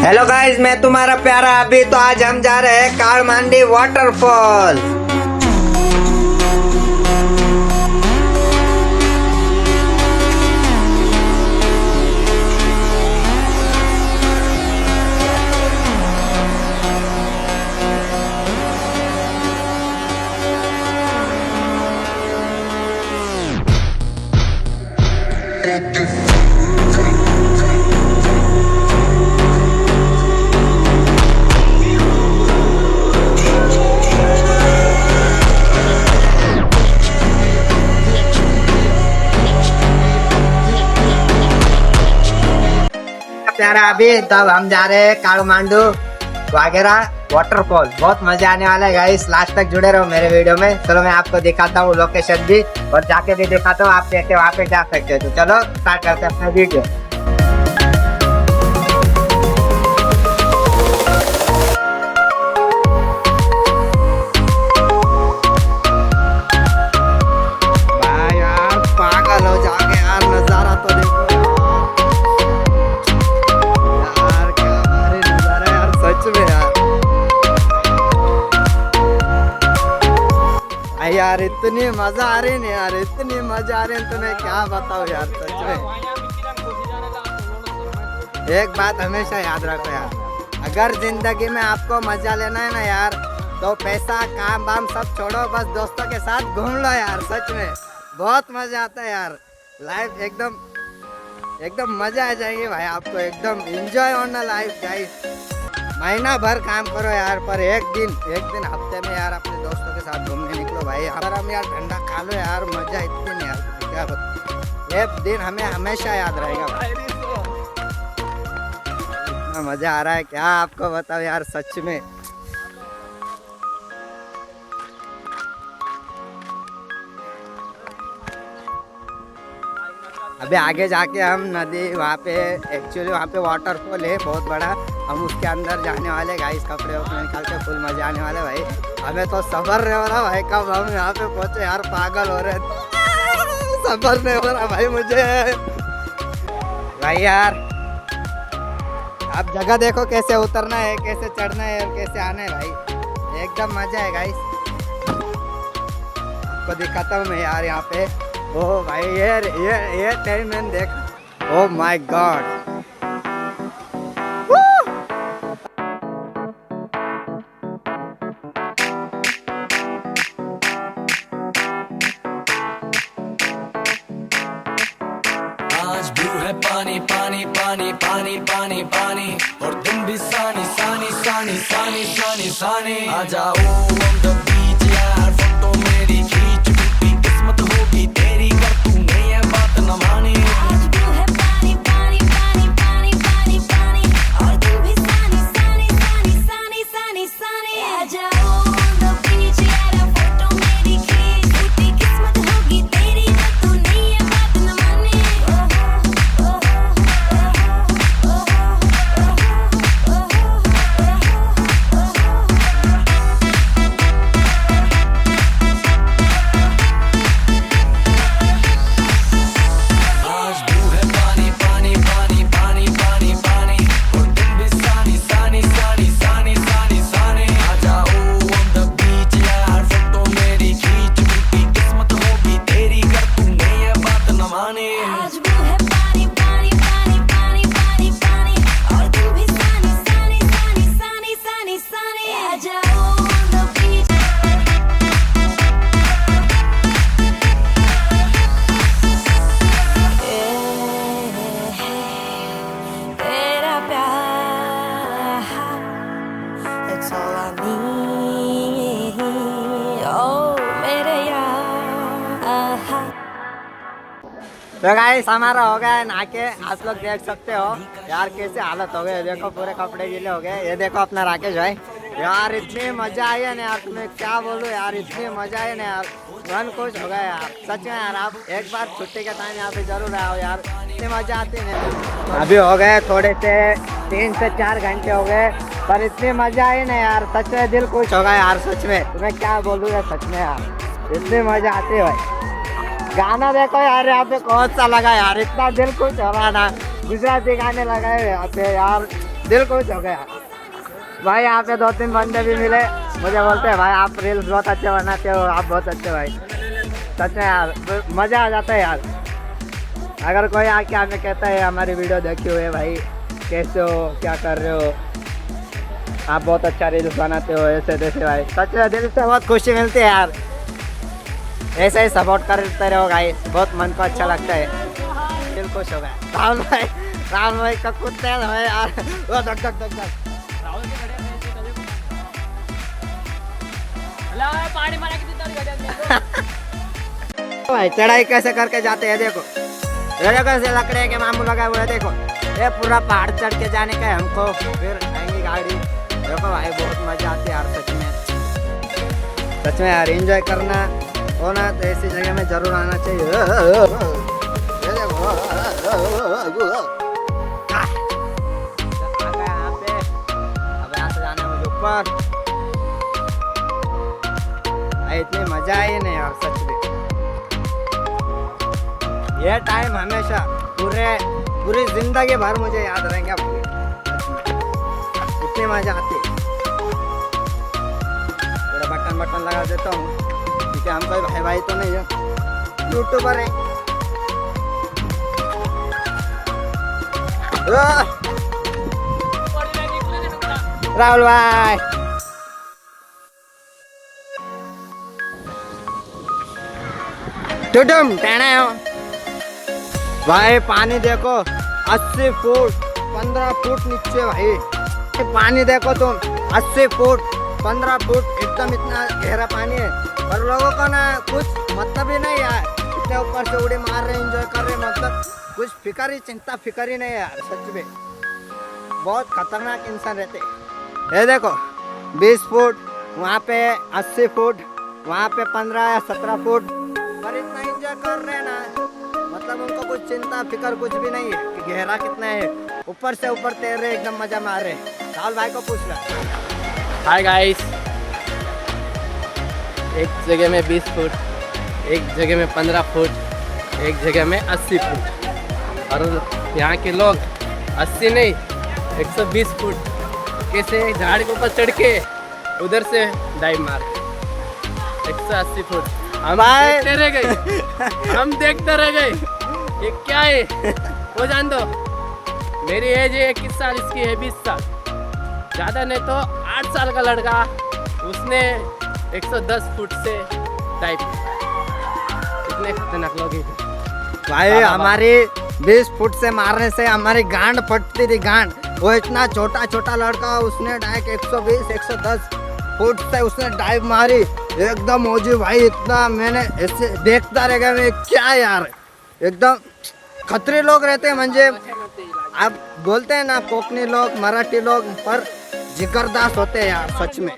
Hello guys, मैं तुम्हारा प्यारा अभी। तो आज हम जा रहे हैं कालमांडी वाटरफॉल। प्यारा अभी तब हम जा रहे हैं कालमांडू वगैरह वाटरफॉल। बहुत मजा आने वाला है गाइस, लास्ट तक जुड़े रहो मेरे वीडियो में। चलो मैं आपको दिखाता हूँ लोकेशन भी और जाके भी दिखाता हूँ आप कैसे वहाँ पे जा सकते हो। तो चलो स्टार्ट करते हैं अपना वीडियो। भाई यार पागल हो जाके यार, नजारा तो देखो यार, क्या भारी नजारा यार सच में यार। यार इतनी मजा आ रही है यार, इतनी मजा आ रही है, तुम्हें क्या बताऊं यार सच में। एक बात हमेशा याद रखो यार, अगर जिंदगी में आपको मजा लेना है ना यार, तो पैसा काम वाम सब छोड़ो, बस दोस्तों के साथ घूम लो यार। सच में बहुत मजा आता है यार, लाइफ एकदम मजा आ जाएगी भाई आपको, एकदम एंजॉय ऑन लाइफ गाइस। महीना भर काम करो यार, पर एक दिन हफ्ते में यार अपने दोस्तों के साथ घूमने निकलो भाई। हम यार ठंडा खा लो यार, मजा इतनी नहीं यार, क्या बताऊं। ये दिन हमें हमेशा याद रहेगा भाई। इतना मजा आ रहा है क्या आपको बताओ यार सच में। अभी आगे जाके हम नदी, वहाँ पे एक्चुअली वहाँ पे वाटरफॉल है बहुत बड़ा, हम उसके अंदर जाने वाले गाइस। कपड़े वपड़े निकाल के फुल मजा आने वाले भाई। हमें तो सबर नहीं हो रहा भाई, कब हम यहाँ पे पहुँचे यार, पागल हो रहे। सबर नहीं हो रहा भाई मुझे भाई यार। आप जगह देखो कैसे उतरना है, कैसे चढ़ना है और कैसे आना है भाई, एकदम मजा है गाइस। आपको दिखाता हूँ मैं यार यहाँ पे। ओ भाई ये टाइम मैंने देख, ओ माय गॉड। आज ब्लू है पानी पानी पानी पानी पानी पानी, और तुम भी सानी सानी सानी सानी सानी सानी। आ जाओ on the beach यार, फोटो मेरी खींच, टूटी किस्मत होगी तेरी, कर तूने ये बात न मानी। आज ब्लू है पानी पानी पानी पानी पानी पानी, और तुम भी सानी सानी सानी सानी सानी सानी। आ जाओ on the beach यार, फोटो मेरी खींच, टूटी किस्मत होगी तेरी, कर तूने ये बात न मानी। आज ब्लू है पानी पानी पानी पानी पानी पानी, और तुम भी सानी सानी सानी सानी सानी सानी। आ जाओ on the beach यार, फोटो मेरी खींच, टूटी किस्मत होगी तेरी, कर तूने ये बात न मानी। आज ब्लू है पानी पानी पानी पानी पानी पानी, और तुम भी सानी सानी सानी सानी सानी सानी। आ जाओ on the beach। तेरा प्यार, it's all I need, oh मेरे यार। तो गाइस हमारा हो गया है नहा के, आप लोग देख सकते हो यार कैसे हालत हो गई। देखो पूरे कपड़े गीले हो गए। ये देखो अपना राकेश भाई यार, इतनी मजा आई है ना यार, तुम्हें क्या बोलूं यार, इतनी मजा आई ना यार, मन खुश हो गया यार सच में यार। आप एक बार छुट्टी के टाइम यहाँ पे जरूर आओ यार, इतनी मजा आती है ना। अभी हो गए थोड़े से 3 से 4 घंटे हो गए, पर इतनी मजा आई ना यार, सच में दिल खुश हो गया यार सच में। तुम्हें क्या बोलूँ यार सच में यार, इतनी मजा आती है भाई। गाना देखो यार यहाँ पे कौन सा लगा यार, इतना दिल खुश हो रहा ना। गुजराती गाने लगाए यहाँ पे यार, दिल खुश हो गया भाई। यहाँ पे 2-3 बंदे भी मिले, मुझे बोलते हैं भाई आप रील्स बहुत अच्छे बनाते हो, आप बहुत अच्छे भाई। सच में यार मज़ा आ जाता है यार। अगर कोई आके हमें कहता है हमारी वीडियो देखी हुई है भाई, कैसे हो, क्या कर रहे हो, आप बहुत अच्छा रील्स बनाते हो, ऐसे तैसे भाई, सच में दिल से बहुत खुशी मिलती है यार। ऐसे ही सपोर्ट करते रहो भाई, बहुत मन को अच्छा लगता है, दिल खुश हो गया। राहुल भाई का कुत्ते है यार, वो धक धक धक धक। भाई चढ़ाई कैसे करके जाते हैं देखो, ये देखो ऐसे लकड़े के मामू लगा हुआ है देखो, ये पूरा पहाड़ चढ़ के जाने का है हमको, फिर आएंगी गाड़ी। देखो भाई बहुत मजा आती है यार, सच में यार। एंजॉय करना हो ना तो ऐसी जगह में जरूर आना चाहिए। ये देखो यहाँ पे, अब यहाँ से जाना है मुझे ऊपर। इतनी मजा आई नहीं यार सच में। ये टाइम हमेशा पूरी जिंदगी भर मुझे याद रहेंगे। इतनी मजा आती। थोड़ा बटन लगा देता हूँ क्योंकि हम कोई भाई तो नहीं है, यूट्यूबर है। राहुल भाई टुडुम टेढ़े हो भाई। पानी देखो 80 फुट 15 फुट नीचे भाई। पानी देखो तुम 80 फुट 15 फुट, एकदम इतना गहरा पानी है। पर लोगों को ना कुछ मतलब ही नहीं यार, इतने ऊपर से उड़ी मार रहे, एंजॉय कर रहे, मतलब कुछ चिंता फिक्र ही नहीं है यार। सच में बहुत खतरनाक इंसान रहते। ये देखो 20 फुट, वहाँ पे 80 फुट, वहाँ पे 15 या 17 फुट, पर इतना एंजॉय कर रहे हैं ना, मतलब उनको कुछ चिंता फिक्र कुछ भी नहीं है कि गहरा कितना है। ऊपर से ऊपर तैर रहे, एकदम मजा मार रहे। राहुल भाई को पूछ रहा। हाय गाइस, एक जगह में 20 फुट, एक जगह में 15 फुट, एक जगह में 80 फुट, और यहाँ के लोग 80 नहीं 120 फुट कैसे झाड़ के ऊपर चढ़ के उधर से डाइव मार 180 फुट। हम देखते रह गए, हम देखते रह गए, ये क्या है वो जान दो। मेरी एज है 21 साल, इसकी है 20 साल, ज़्यादा नहीं तो 8 साल का लड़का, उसने 110 फुट से डाइव किया। इतने खतरनाक लोग हैं भाई। हमारी 20 फुट से मारने से हमारी गांड फटती थी, गांड। वो इतना छोटा लड़का, उसने डायरेक्ट 120 110 फुट से उसने डाइव मारी, एकदम मौजी भाई। इतना मैंने ऐसे देखता रह गया मैं, क्या यार, एकदम खतरे लोग रहते हैं। म्हणजे आप बोलते हैं ना कोकनी लोग, मराठी लोग, पर जिगरदास होते हैं यार सच में।